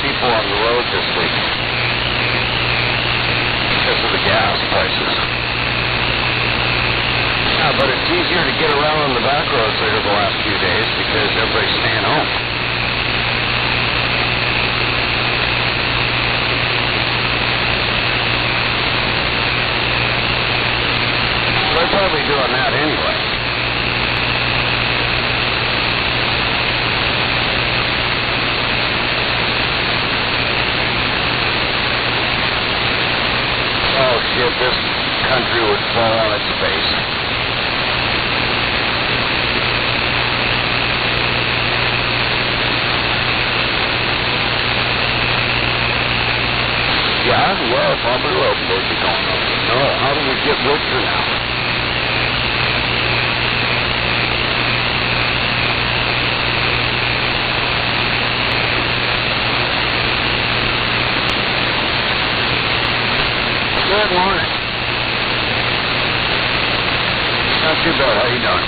people on the road this week because of the gas prices. Yeah, but it's easier to get around on the back roads there the last few days because everybody's staying home. They're probably doing that anyway. Oh shit, this country would fall on its face. Yeah, well, probably will. Where's he going? No, how do we get richer now? Good morning. Not too bad. How you doing?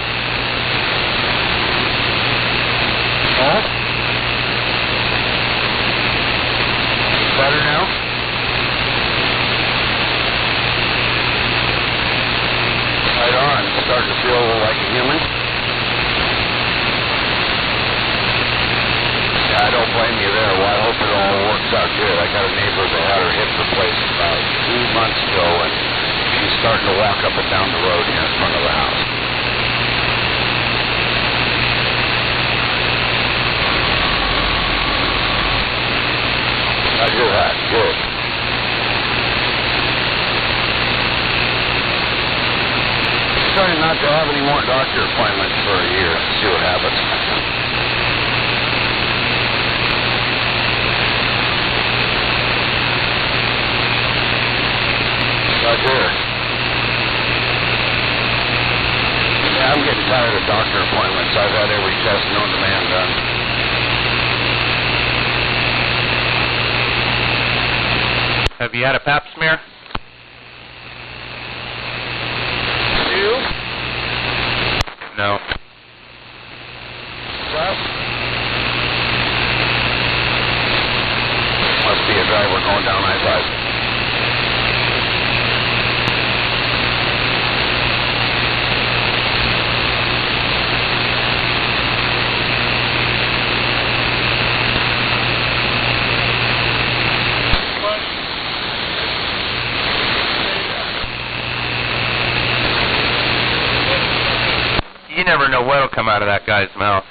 Oh? Better now? Right on. Starting to feel like a human? Yeah, I don't blame you there. Well, I hope it all works out good. I got a neighbor that had her hip replaced about 2 months ago, and she's starting to walk up and down the road here in front of the house. I hear that. Good. Trying not to have any more doctor appointments for a year. See what happens. Roger. Yeah, I'm getting tired of doctor appointments. I've had every test known to man done. Have you had a pap smear? You? No. Well, must be a driver going down I-5. You never know what'll come out of that guy's mouth.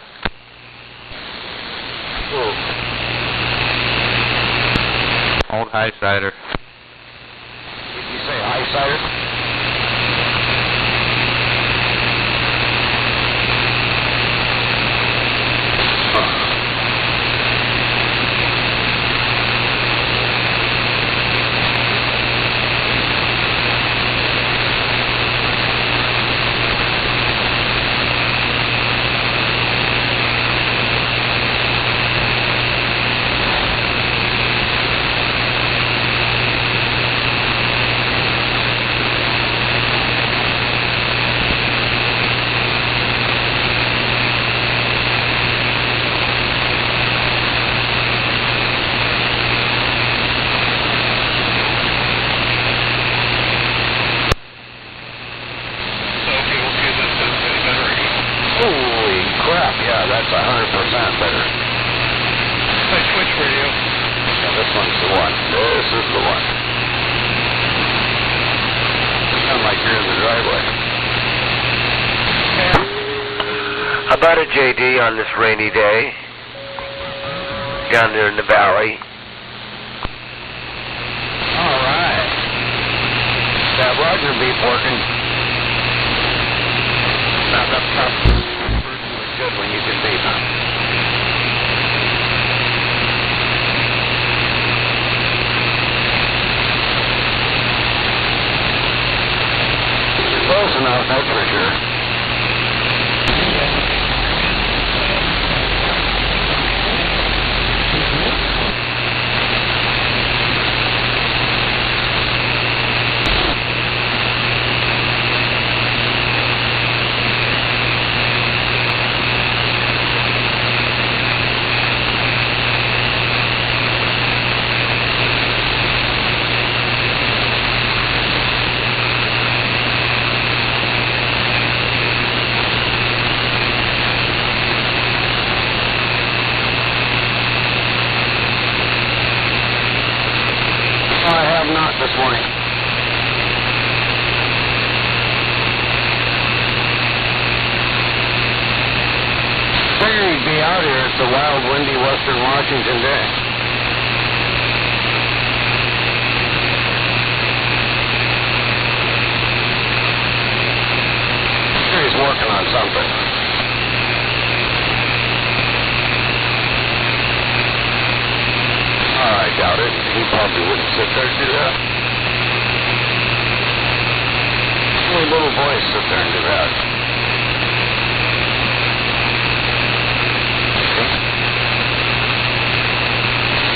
Ooh. Old high cider. Did you say high cider? That's 100% better. Hey, switch radio. Yeah, this one's the one. This is the one. You sound like you're in the driveway. How about a JD on this rainy day? Down there in the valley. All right. That Roger beep working. That's good when you can beep, huh? You're close enough, that's for sure. be out here. It's a wild, windy western Washington day. Sure, he's working on something. I doubt it. He probably wouldn't sit there and do that. Only little boys sit there and do that.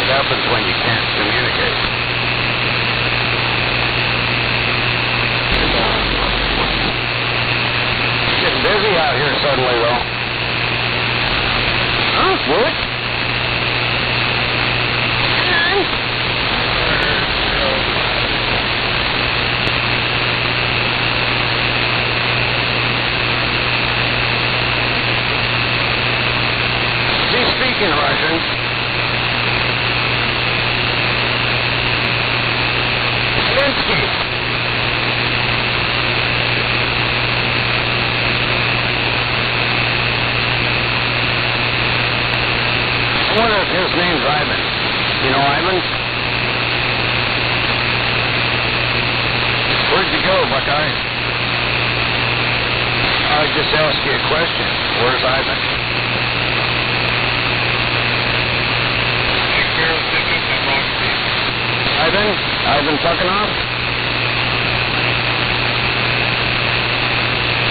It happens when you can't communicate. Getting busy out here suddenly, though. Huh? What? Speaking Russian. Zelensky. I wonder if his name's Ivan. You know Ivan? Where'd you go, Buckeye? I just asked you a question. Where's Ivan? Ivan Tuckonoff?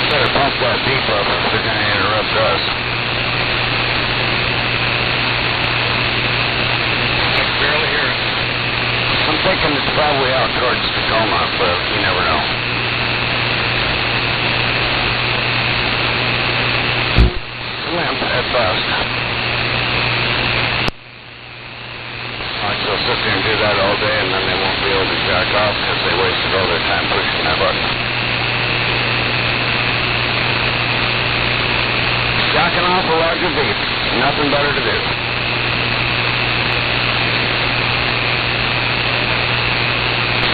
Better pump that beep up if they're going to interrupt us. I can barely hear it. I'm thinking it's probably out towards Tacoma, but you never know. Limp at best. They'll sit there and do that all day, and then they won't be able to jack off because they wasted all their time pushing that button. Jacking off a larger beep. Nothing better to do.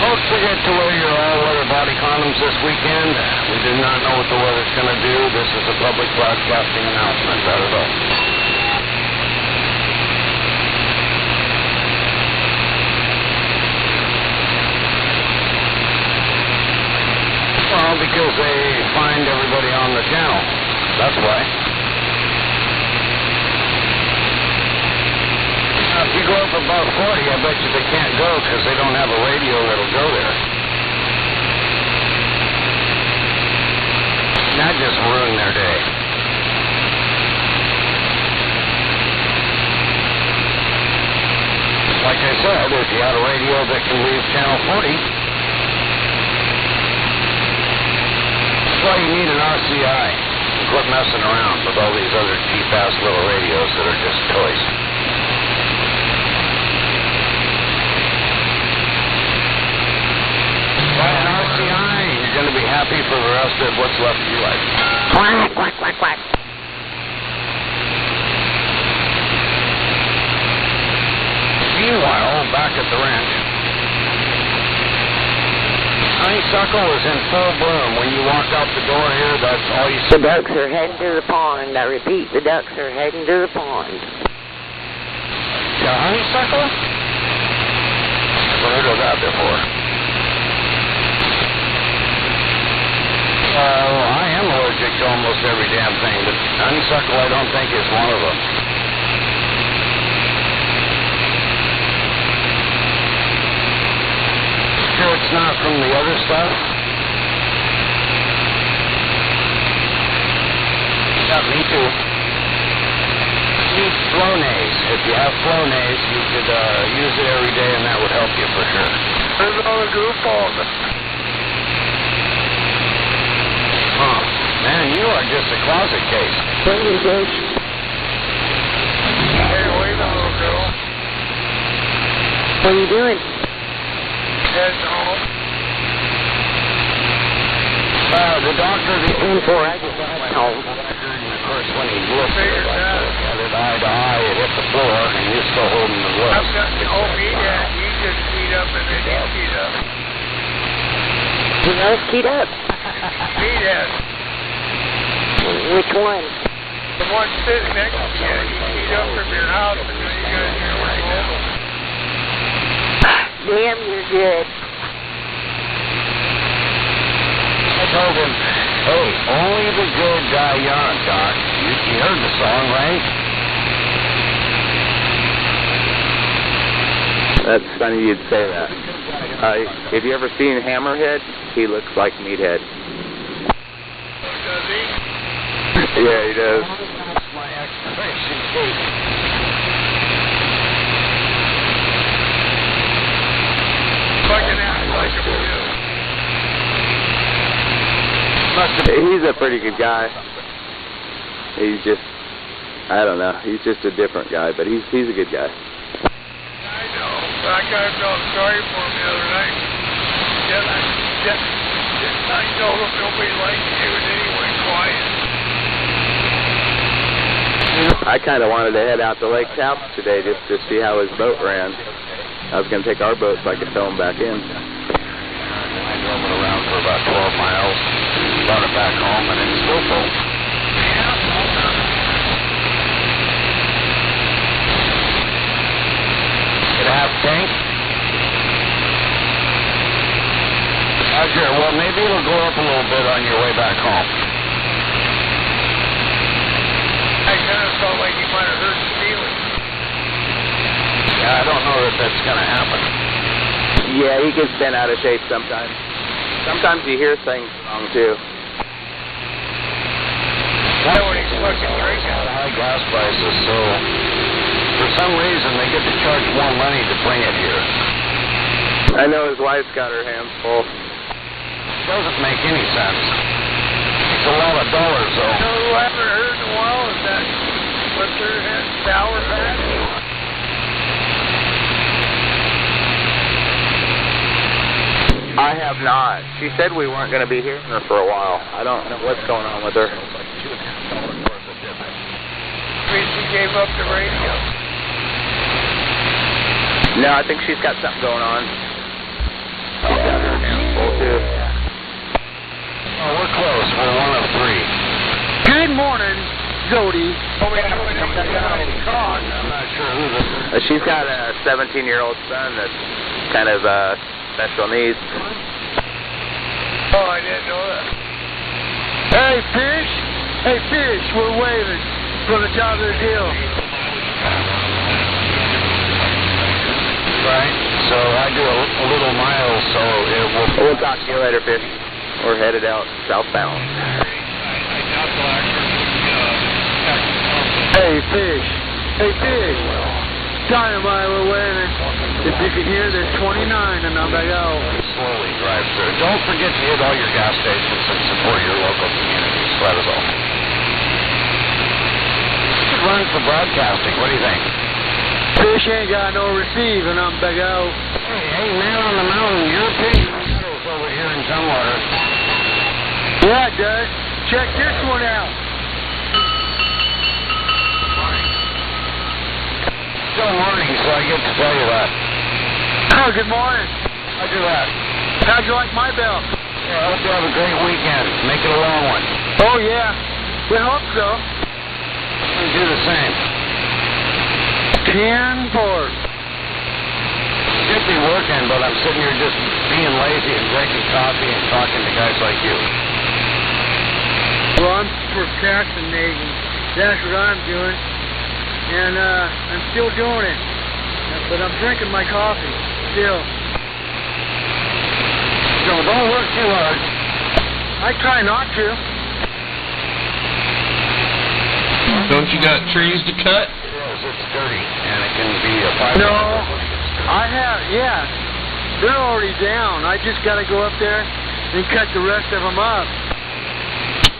Folks, forget to wear your all-weather body condoms this weekend. We do not know what the weather's going to do. This is a public broadcasting announcement. That is all. Well, because they find everybody on the channel. That's why. If you go up above 40, I bet you they can't go because they don't have a radio that'll go there. That just ruined their day. Like I said, if you had a radio that can leave channel 40, why you need an RCI. Quit messing around with all these other cheap-ass little radios that are just toys. Buy an RCI, you're going to be happy for the rest of what's left of your life. Quack, quack, quack, quack. Meanwhile, back at the ranch, honeysuckle is in full bloom. When you walk out the door here, that's all you see. The ducks are heading to the pond. I repeat, the ducks are heading to the pond. The honeysuckle? Never heard of that before. I am allergic to almost every damn thing, but honeysuckle I don't think is one of them. Sure it's not from the other stuff? Yeah, me too. Need Flonase. If you have Flonase, you could use it every day and that would help you for sure. Where's all the group on? Huh. Man, you are just a closet case. What is this? Hey, wait a little girl. What are you doing? Heading home. The doctor the In for I just got home. of course, when he looked at it, eye to eye, it hit the floor, and you're still holding the rust. I've got the old meat at. You just feed up and then you feed up. Who else keyed up? Meat head. Which one? The one sitting next to you, you eat up from your house and then you guys are right now. Damn, you're good. I told him, hey, only the good die young, Doc. You heard the song, right? That's funny you'd say that. Have you ever seen Hammerhead? He looks like Meathead. Does he? Yeah, he does. That's my expiration date. Fucking act like him too. He's a pretty good guy. He's just, I don't know. He's just a different guy, but he's a good guy. I know, but I kind of felt sorry for him the other night. I know nobody likes you and then he went quiet. I kind of wanted to head out to Lake Tahoe today just to see how his boat ran. I was going to take our boat so I could tow him back in. I drove it around for about 12 miles, brought it back home, and it's still full. Get a half tank? Roger, well, maybe it'll go up a little bit on your way back home. I kind of felt like he might have hurt his feelings. Yeah, I don't know that that's going to happen. Yeah, he gets bent out of shape sometimes. Sometimes you hear things wrong, too. Why when he's fucking drinking? High gas prices, so for some reason they get to charge more money to bring it here. I know his wife's got her hands full. Doesn't make any sense. It's a lot of dollars, though. You know who I haven't heard in a while is that what's her head, Sour Patch? I have not. She said we weren't going to be hearing her for a while. I don't know what's going on with her. Maybe she gave up the radio. No, I think she's got something going on. She's got her hands full, too. Oh, we're close. We're one of three. Good morning, Jody. I'm not sure who this is. She's got a 17-year-old son that's kind of special needs. Oh, I didn't know that. Hey, Fish. Hey, Fish, we're waving from the top of the hill. Right. So I do a little mile, so it will... We'll talk to you later, Fish. We're headed out southbound. Hey, Fish. Hey, Fish. Dynamite, we're waving. If you can hear, there's 29 and I'm back out. Slowly drive through. Don't forget to hit all your gas stations and support your local communities. That is all. Run for broadcasting. What do you think? Fish ain't got no receive and I'm back out. Hey, man on the mountain, you're pretty metals over here in Tumwater. Yeah, it does. Check this one out. Still morning, so I get to tell you that. Oh, good morning. How'd you that? How'd you like my belt? Yeah, I hope you have a great weekend. Make it a long one. Oh, yeah. We hope so. And do the same. 10-4. Should be working, but I'm sitting here just being lazy and drinking coffee and talking to guys like you. Well, I'm procrastinating. That's what I'm doing. And I'm still doing it. But I'm drinking my coffee still. So don't work too hard. I try not to. Don't you got trees to cut? It's dirty, and it can be a fire. No, I have, yeah. They're already down. I just got to go up there and cut the rest of them up.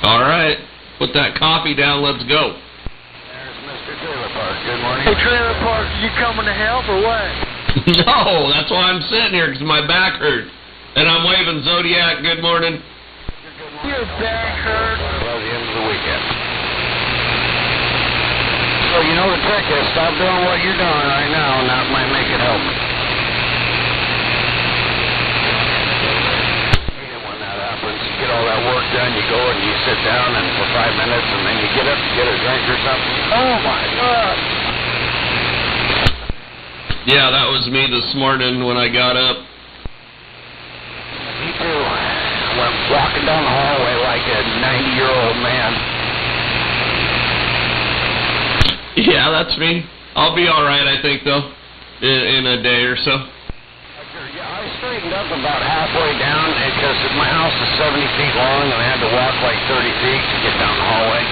All right. Put that coffee down. Let's go. There's Mr. Trailer Park. Good morning. Hey, Trailer Park, you coming to help or what? No, that's why I'm sitting here, because my back hurts. And I'm waving Zodiac. Good morning. Your back hurt. Well, the end of the weekend. So you know the trick is stop doing what you're doing right now, and that might make it help. When that happens, you get all that work done, you go and you sit down and for 5 minutes, and then you get up, you get a drink or something? Oh my God! Yeah, that was me this morning when I got up. Me too. I went walking down the hallway like a 90-year-old man. Yeah, that's me. I'll be all right, I think, though, in a day or so. Yeah, I straightened up about halfway down because my house is 70 feet long and I had to walk like 30 feet to get down the hallway.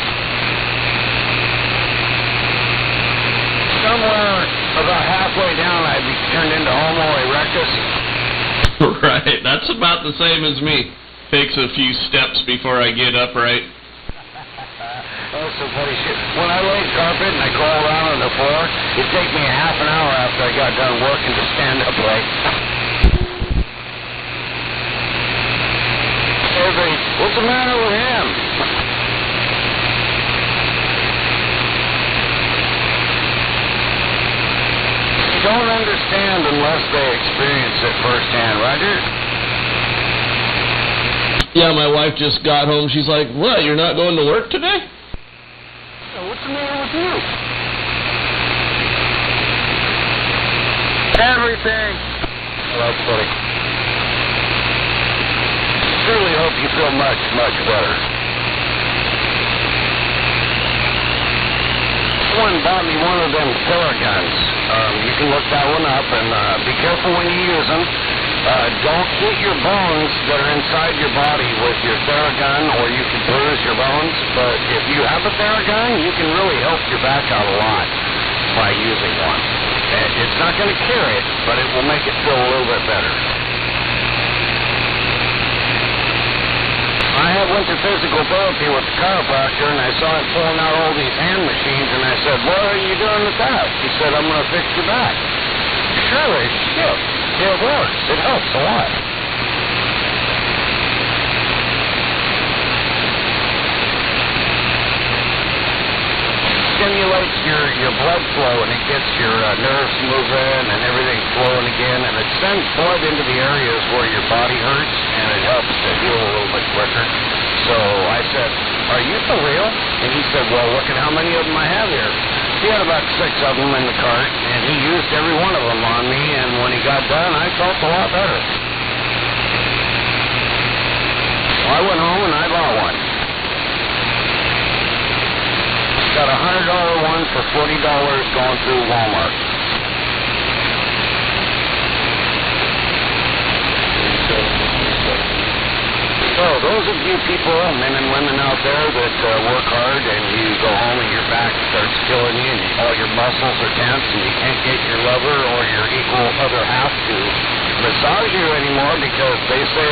Somewhere about halfway down I'd be turned into Homo erectus. Right, that's about the same as me. Takes a few steps before I get upright. That's some funny shit. When I laid carpet and I crawl around on the floor, it'd take me a half an hour after I got done working to stand up right. Everybody, what's the matter with him? You don't understand unless they experience it firsthand, Roger. Yeah, my wife just got home. She's like, what, you're not going to work today? What's the matter with you? Everything. Well, that's funny. Truly hope you feel much, much better. Someone bought me one of them Theraguns. You can look that one up and be careful when you use them. Don't hit your bones that are inside your body with your Theragun or you can bruise your bones. But if you have a Theragun, you can really help your back out a lot by using one. It's not going to cure it, but it will make it feel a little bit better. I went to physical therapy with the chiropractor, and I saw him pulling out all these hand machines, and I said, what are you doing with that? He said, I'm going to fix your back. Surely, yeah, it works. It helps a lot. Stimulates your blood flow, and it gets your nerves moving and everything flowing again, and it sends blood into the areas where your body hurts, and it helps to heal a little bit quicker. So I said, are you for real? And he said, well, look at how many of them I have here. He had about 6 of them in the cart, and he used every one of them on me, and when he got done, I felt a lot better. So I went home and I bought one. Got a $100 one for $40 going through Walmart. So those of you people, men and women out there that work hard and you go home and your back starts killing you and all your muscles are tense and you can't get your lover or your equal other half to massage you anymore because they say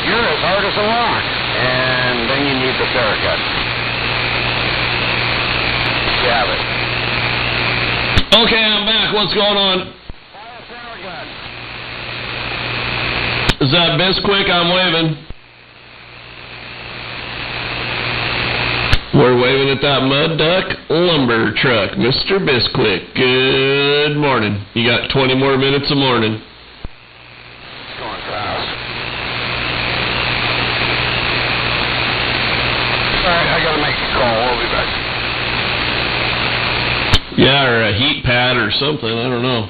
you're as hard as a rock, and then you need the Theragun. You have it. Okay, I'm back. What's going on? Is that Bisquick? I'm waving. We're waving at that mud duck lumber truck, Mr. Bisquick. Good morning. You got 20 more minutes of morning. It's going fast. All right, I gotta make a call. I'll be back. Yeah, or a heat pad or something. I don't know.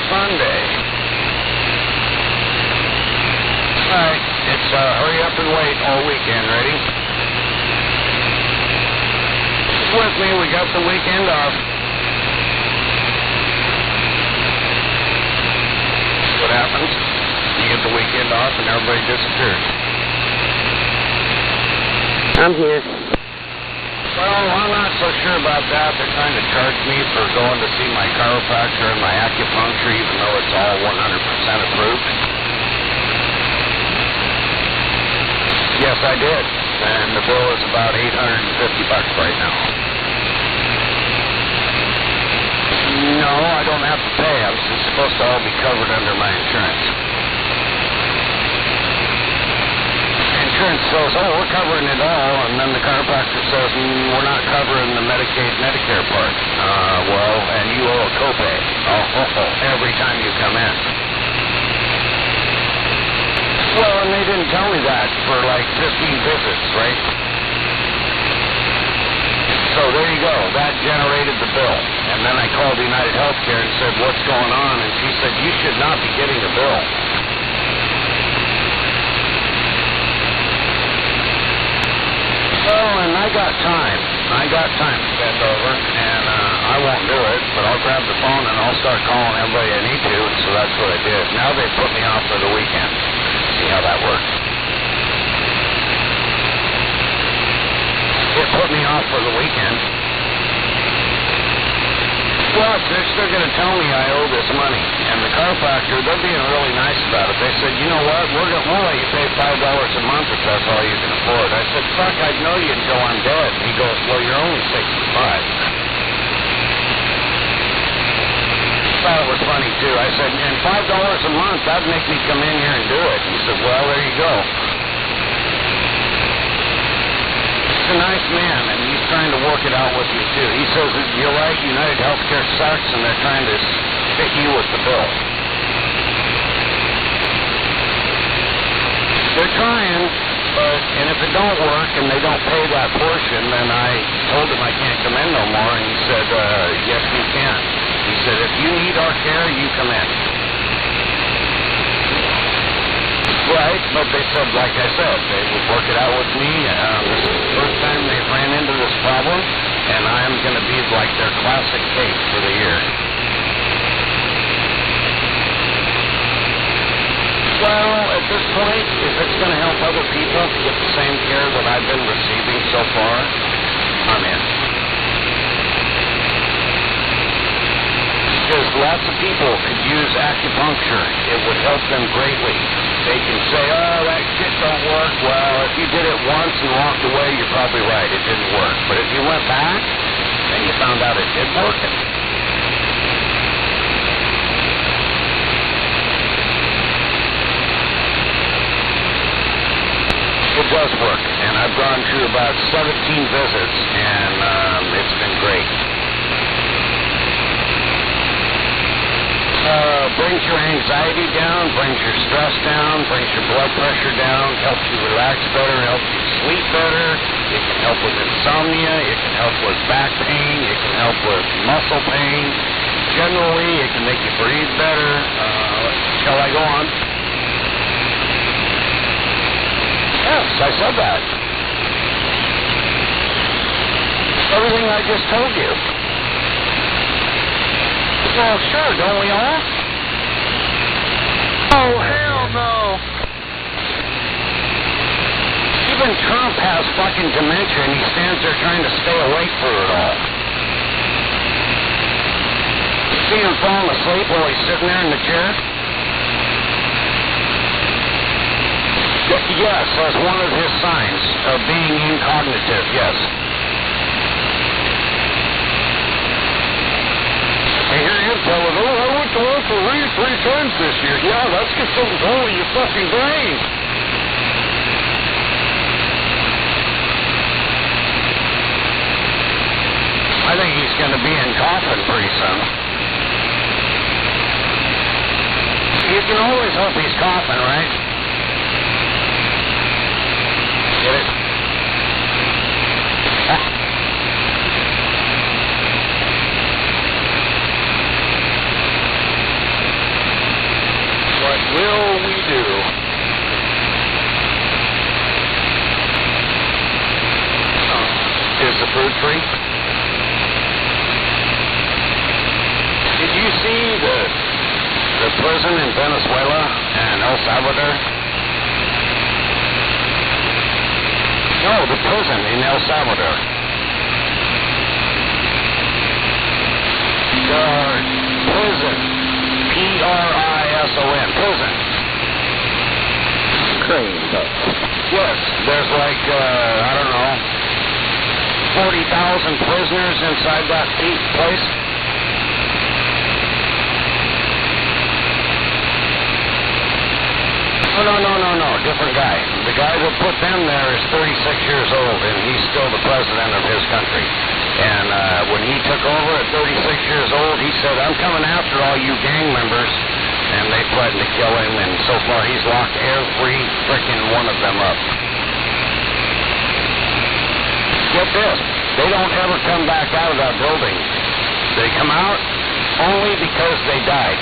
Sunday. Alright, it's hurry up and wait all weekend. Ready? With me, we got the weekend off. What happens? You get the weekend off and everybody disappears. I'm here. Well, I'm not so sure about that. They're trying to charge me for going to see my chiropractor and my acupuncture, even though it's all 100% approved. Yes, I did. And the bill is about $850 right now. No, I don't have to pay. I was supposed to all be covered under my insurance. Insurance says, oh, we're covering it all, and then the chiropractor says, we're not covering the Medicaid, Medicare part. Well, and you owe a copay. Every time you come in. Well, and they didn't tell me that for like 15 visits, right? So there you go. That generated the bill. And then I called United Healthcare and said, what's going on? And she said, you should not be getting a bill. Well, and I got time. I got time to bend over, and I won't do it, but I'll grab the phone and I'll start calling everybody I need to, and so that's what I did. Now they put me off for the weekend. See how that works. It put me off for the weekend. Plus, they're still going to tell me I owe this money. And the chiropractor, they're being really nice about it. They said, you know what, we'll let you pay $5 a month if that's all you can afford. I said, fuck, I'd know you until I'm dead. And he goes, well, you're only 65. Thought it was funny, too. I said, and $5 a month, that'd make me come in here and do it. He said, well, there you go. He's a nice man, and he's trying to work it out with me, too. He says, you're right, United Healthcare sucks, and they're trying to stick you with the bill. They're trying, and if it don't work and they don't pay that portion, then I told him I can't come in no more, and he said, yes, you can. He said, if you need our care, you come in. Right, but they said, like I said, they would work it out with me. This is the first time they've ran into this problem, and I'm going to be like their classic case for the year. Well, at this point, if it's going to help other people get the same care that I've been receiving so far, I'm in. Because lots of people could use acupuncture. It would help them greatly. They can say, oh, that shit don't work. Well, if you did it once and walked away, you're probably right. It didn't work. But if you went back and you found out it did work, it does work. And I've gone through about 17 visits, and it's been great. Brings your anxiety down, brings your stress down, brings your blood pressure down, helps you relax better, helps you sleep better. It can help with insomnia. It can help with back pain. It can help with muscle pain. Generally, it can make you breathe better. Shall I go on? Yes, I said that. Everything I just told you. Well, sure, don't we all? Oh, hell no. Even Trump has fucking dementia, and he stands there trying to stay awake for it all. See him falling asleep while he's sitting there in the chair? Yes, that's one of his signs of being incognitive, yes. And here you tell it, oh, I went to work for Reed 3 times this year. Yeah, that's because something's wrong with your fucking brain. I think he's going to be in coffin pretty soon. You can always hope he's coughing, right? Get it? country. Did you see the prison in Venezuela and El Salvador? No, the prison in El Salvador. The prison. P-R-I-S-O-N. Prison. Crane. Yes, there's like, I don't know, 40,000 prisoners inside that place. No, different guy. The guy that put them there is 36 years old, and he's still the president of his country. And when he took over at 36 years old, he said, I'm coming after all you gang members. And they threatened to kill him, and so far he's locked every frickin' one of them up. Get this, they don't ever come back out of that building. They come out only because they died.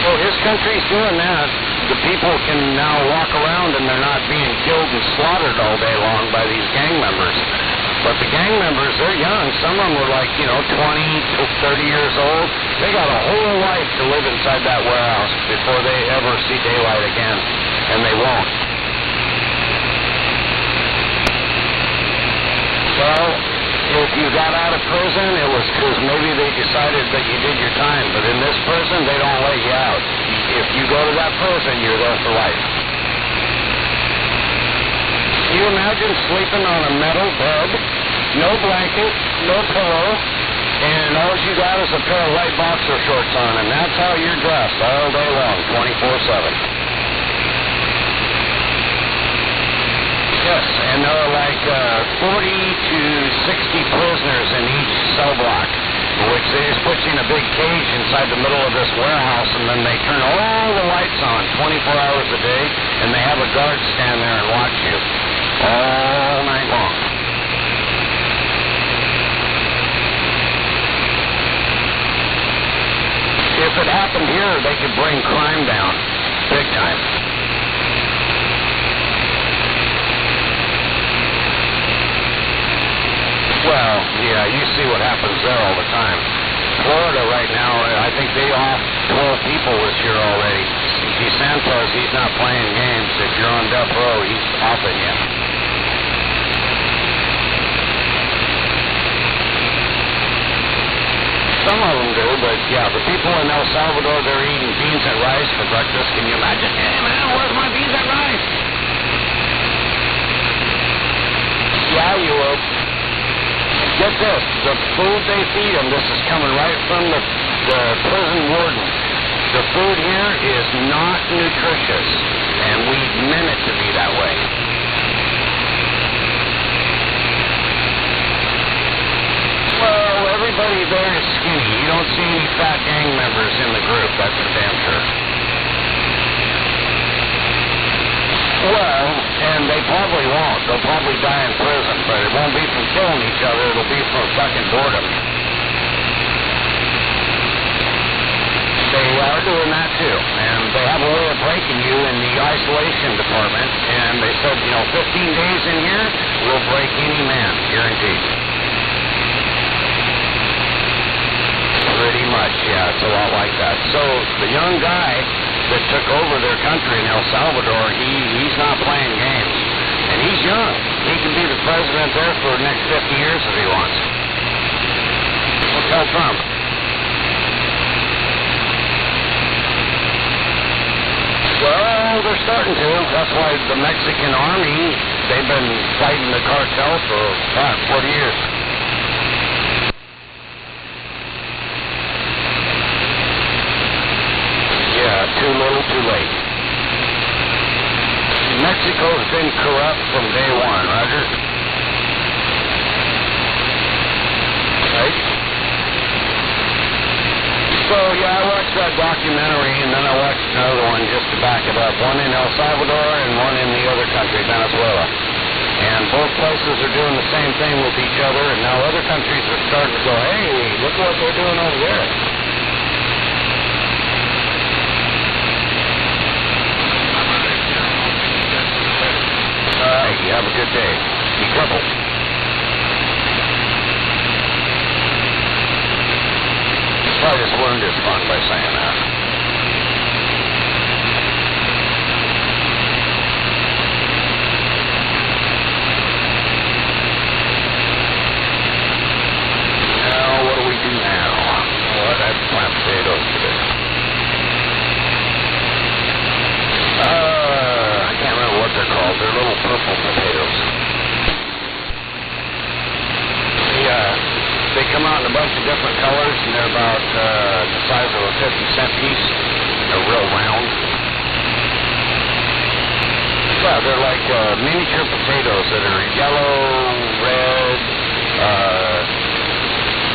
So his country's doing that. The people can now walk around and they're not being killed and slaughtered all day long by these gang members. But the gang members, they're young. Some of them were like, 20 to 30 years old. They got a whole life to live inside that warehouse before they ever see daylight again. And they won't. Well, if you got out of prison, it was because maybe they decided that you did your time. But in this prison, they don't let you out. If you go to that prison, you're there for life. Can you imagine sleeping on a metal bed, no blanket, no pillow, and all you got is a pair of white boxer shorts on, and that's how you're dressed all day long, 24/7. Yes, and there are like 40 to 60 prisoners in each cell block, which they just put you in a big cage inside the middle of this warehouse, and then they turn all the lights on 24 hours a day, and they have a guard stand there and watch you all night long. If it happened here, they could bring crime down big time. Well, yeah, you see what happens there all the time. Florida right now, I think they off 12 people this year already. DeSantis, he's not playing games. If you're on death row, he's offing you. Some of them do, but yeah, the people in El Salvador, they're eating beans and rice for breakfast. Can you imagine? Hey, man, where's my beans and rice? Yeah, you will. Get this, the food they feed them, this is coming right from the prison warden. The food here is not nutritious, and we meant it to be that way. Well, everybody there is skinny. You don't see any fat gang members in the group, that's for damn sure. Well, and they probably won't. They'll probably die in prison, but it won't be from killing each other. It'll be from fucking boredom. They are doing that too, and they have a way of breaking you in the isolation department, and they said, 15 days in here, we'll break any man, guaranteed. Pretty much, yeah, it's a lot like that. So, the young guy that took over their country in El Salvador, he's not playing games. And he's young. He can be the president there for the next 50 years if he wants. We'll tell Trump. Well, they're starting to. That's why the Mexican army, they've been fighting the cartel for 40 years. Too little, too late. Mexico's been corrupt from day one, Roger. Right? So, yeah, I watched that documentary, and then I watched another one just to back it up. One in El Salvador and one in the other country, Venezuela. And both places are doing the same thing with each other, and now other countries are starting to go, hey, look what they're doing over there. potatoes. They're real round. Yeah, they're like miniature potatoes that are yellow, red,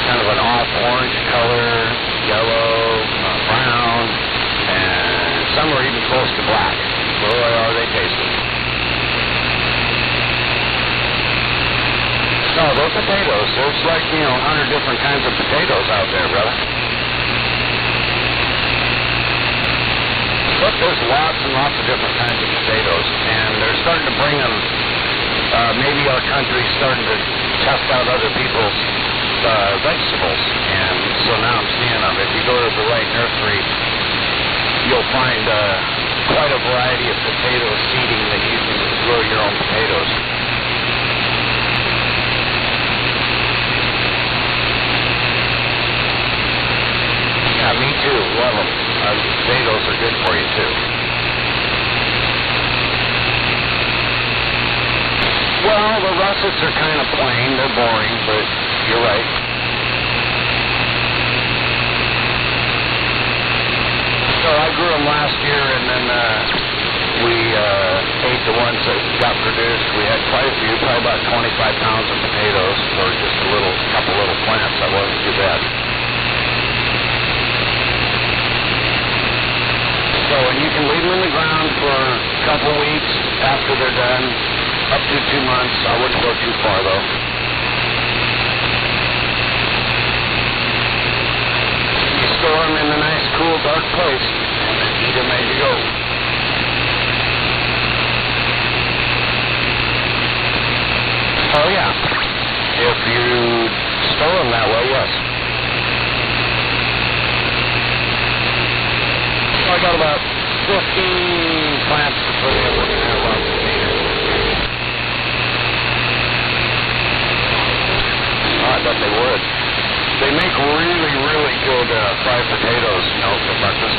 kind of an off-orange color, yellow, brown, and some are even close to black. Boy, are they tasty. No, those potatoes, there's like, 100 different kinds of potatoes out there, brother. But there's lots and lots of different kinds of potatoes, and they're starting to bring them, maybe our country's starting to test out other people's vegetables, and so now I'm seeing them. If you go to the right nursery, you'll find quite a variety of potato seeding that you can grow your own potatoes. Yeah, me too. Love them. Potatoes are good for you too. Well, the russets are kind of plain. They're boring, but you're right. So I grew them last year, and then we ate the ones that got produced. We had quite a few, probably about 25 pounds of potatoes for just a couple little plants. That wasn't too bad. So, and you can leave them in the ground for a couple weeks after they're done, up to 2 months. I wouldn't go too far, though. You store them in a nice, cool, dark place, and then eat them as you go. Oh, yeah. If you store them that way, yes. I got about 15 plants to put in with that one container. I bet they would. They make really, really good fried potatoes, for breakfast.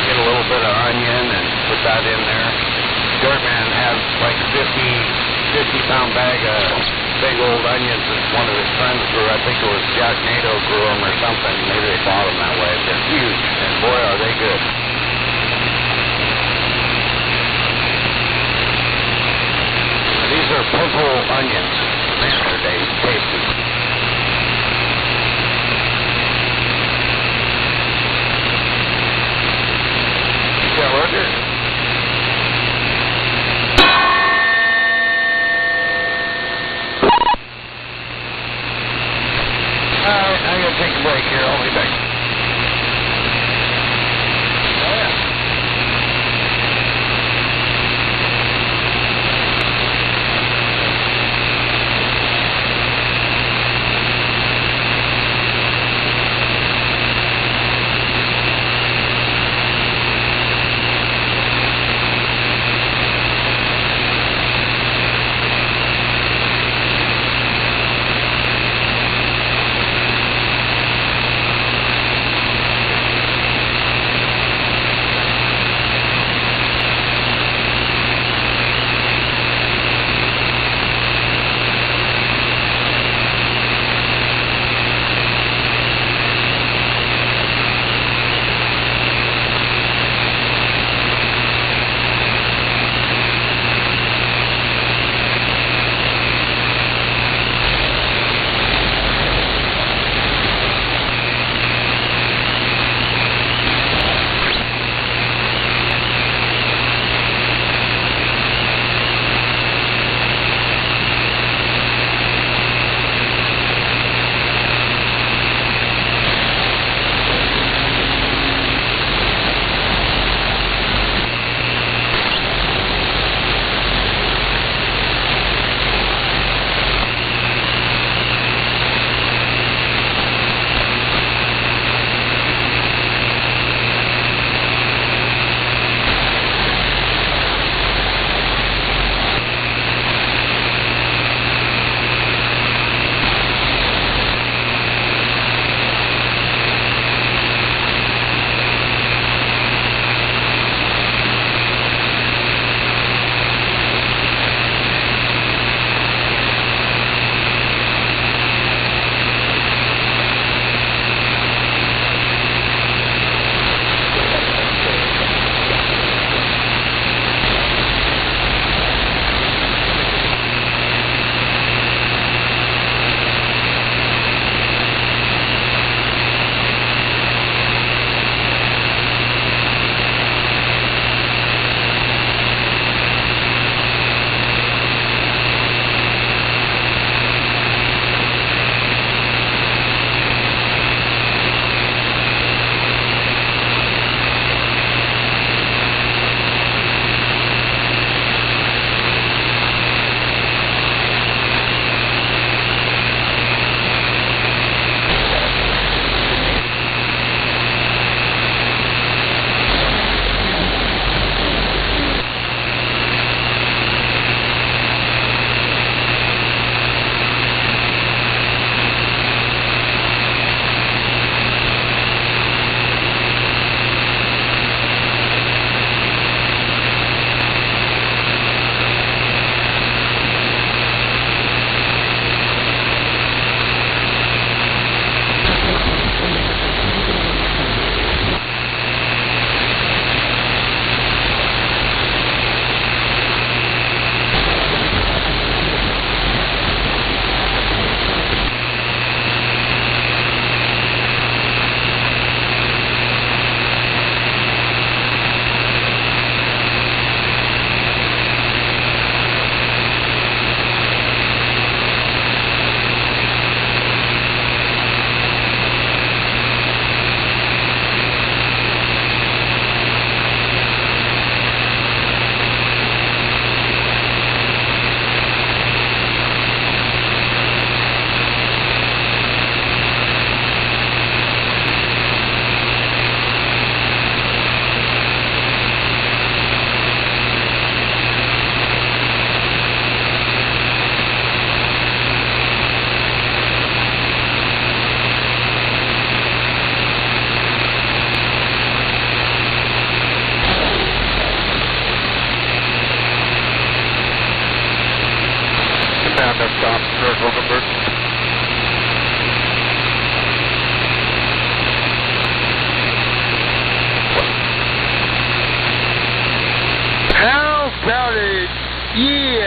Get a little bit of onion and put that in there. Dirtman had like 50-pound bag of big old onions that one of his friends grew. I think it was Jack Nato grew them or something. Maybe they bought them that way. They're huge, and boy, are they good. These are purple onions. Man, they're tasty. Yeah, Roger. I gotta take a break here. I'll be back.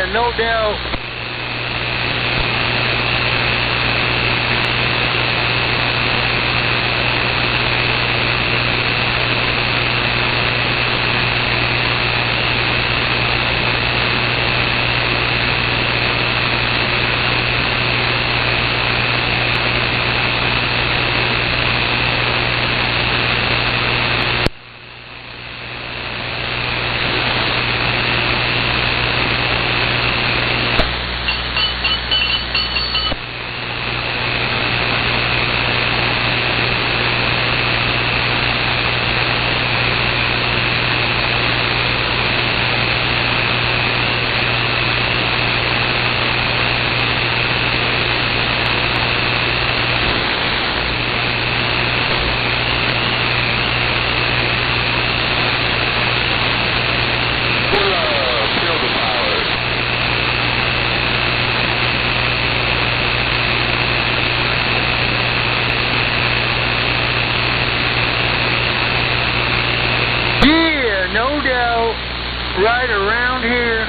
Yeah, no doubt. No doubt, right around here.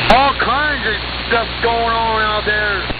All kinds of stuff going on out there.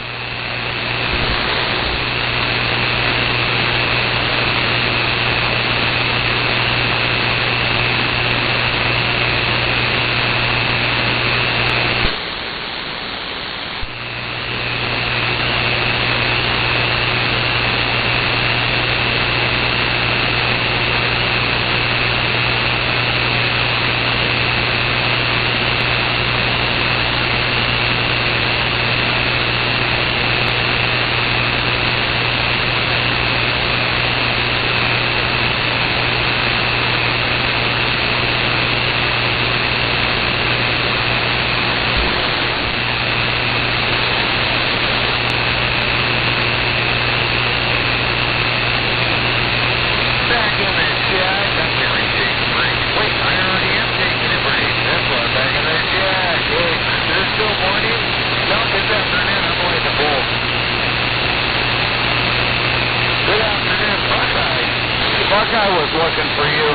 Buckeye was looking for you.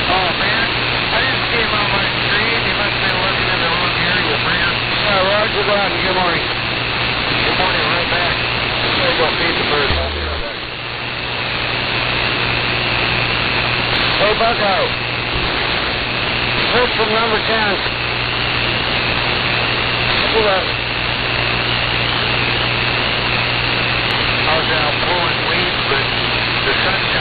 Oh, man. I didn't see him on my screen. He must have been looking in the wrong area, man. Roger that. Good morning. Good morning, right back. I'm going to go feed the birds. I'll be right back. Hey, Buckeye. Heard from number 10. Hold up. I was out pulling weeds, but the sun's